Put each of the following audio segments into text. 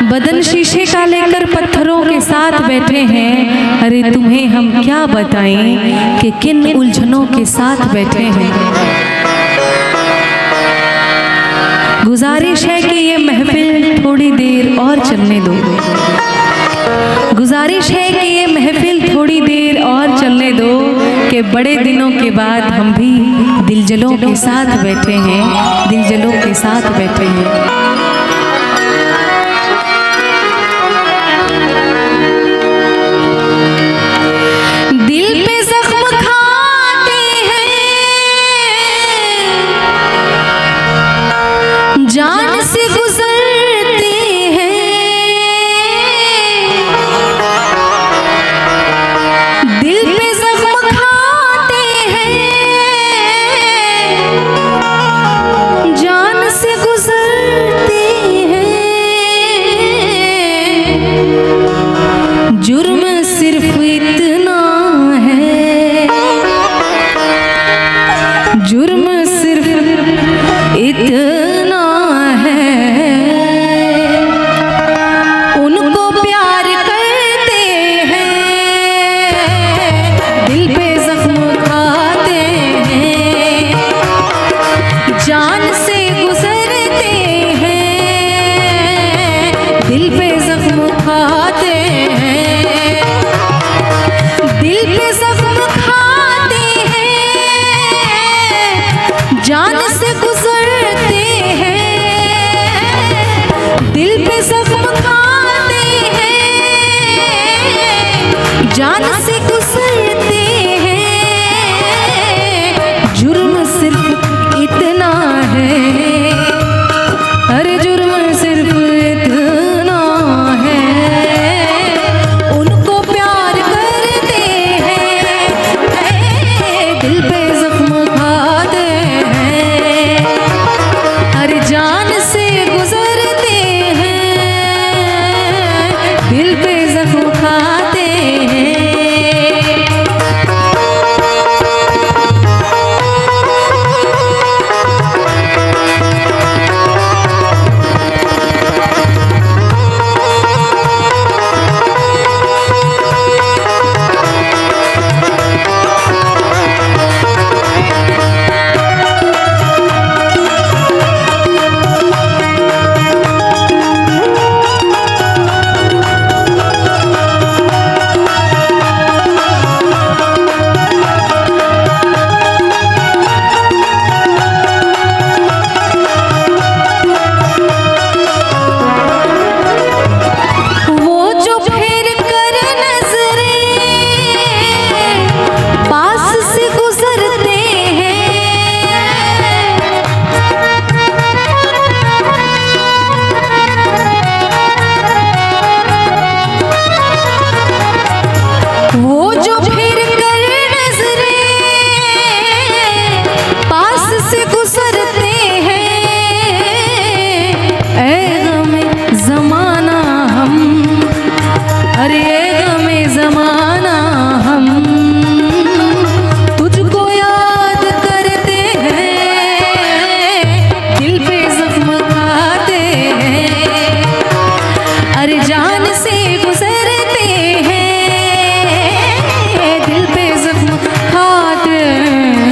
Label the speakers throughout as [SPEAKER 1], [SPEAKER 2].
[SPEAKER 1] बदन शीशे का लेकर पत्थरों के साथ बैठे हैं। अरे तुम्हें हम क्या बताएं कि किन उलझनों के साथ बैठे हैं। गुजारिश है कि ये महफिल थोड़ी देर और चलने दो। गुजारिश है कि ये महफिल थोड़ी देर और चलने दो, कि बड़े दिनों के बाद हम भी दिलजलों के साथ बैठे हैं, दिलजलों के साथ बैठे हैं। दिल पे जख्म खाते हैं, जान से गुजरते हैं। दिल पे जख्म खाते हैं, जान से गुजरते हैं। जुर्म सिर्फ इतना है, जुर्म सिर्फ इतना है, उनको प्यार करते हैं, दिल पे जख्म खाते हैं, जान से गुजरते हैं, दिल पे जख्म खाते हैं, दिल पे जख्म खाते हैं, जान से गुजरते हैं, दिल पे जख्म खाते हैं, जान से गुजरते हैं। जुर्म सिर्फ इतना है, अरे जुर्म सिर्फ इतना है, उनको प्यार करते हैं, दिल पे जख्म खाते हैं, अरे जान से गुजरते हैं, दिल पे जख्म खाते हैं। वो जो फिर कर नजरें पास से गुजरते हैं, ऐ गमे ज़माना हम, अरे ऐ गमे ज़माना हम, तुझको याद करते हैं, दिल पे जख्म खाते हैं, अरे जान से गुजरते हैं, दिल पे जख्म खाते हैं।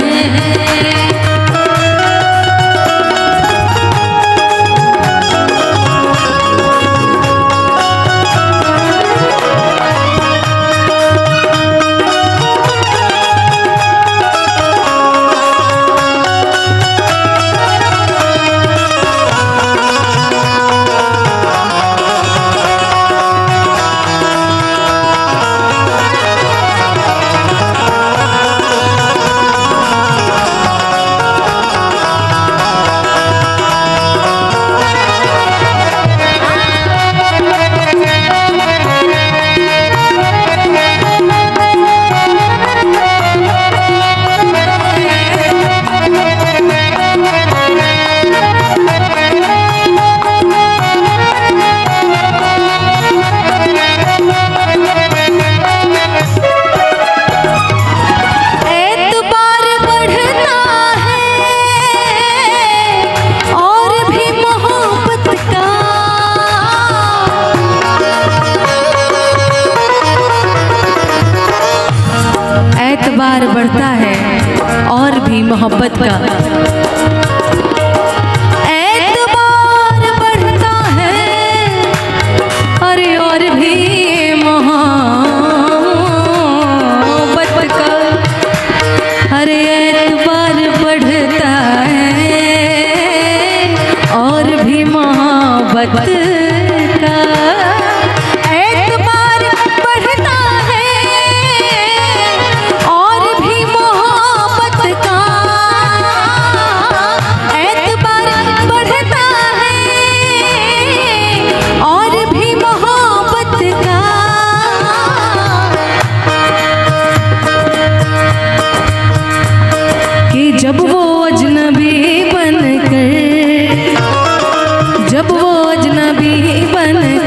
[SPEAKER 1] मोहब्बत का एतबार बढ़ता है, अरे और भी मोहब्बत का, अरे एतबार बढ़ता है और भी मोहब्बत का, एतबार बढ़ता है और भी मोहब्बत का, एतबार बढ़ता है और भी मोहब्बत का। कि जब वो अजनबी बनकर, जब वो अजनबी बनकर